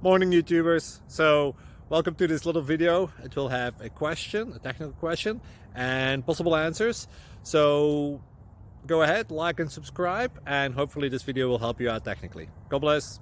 Morning YouTubers. So welcome to this little video. It will have a question, a technical question, and possible answers. So go ahead, like and subscribe, and hopefully this video will help you out technically. God bless.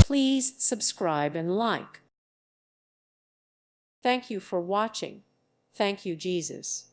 Please subscribe and like. Thank you for watching. Thank you, Jesus.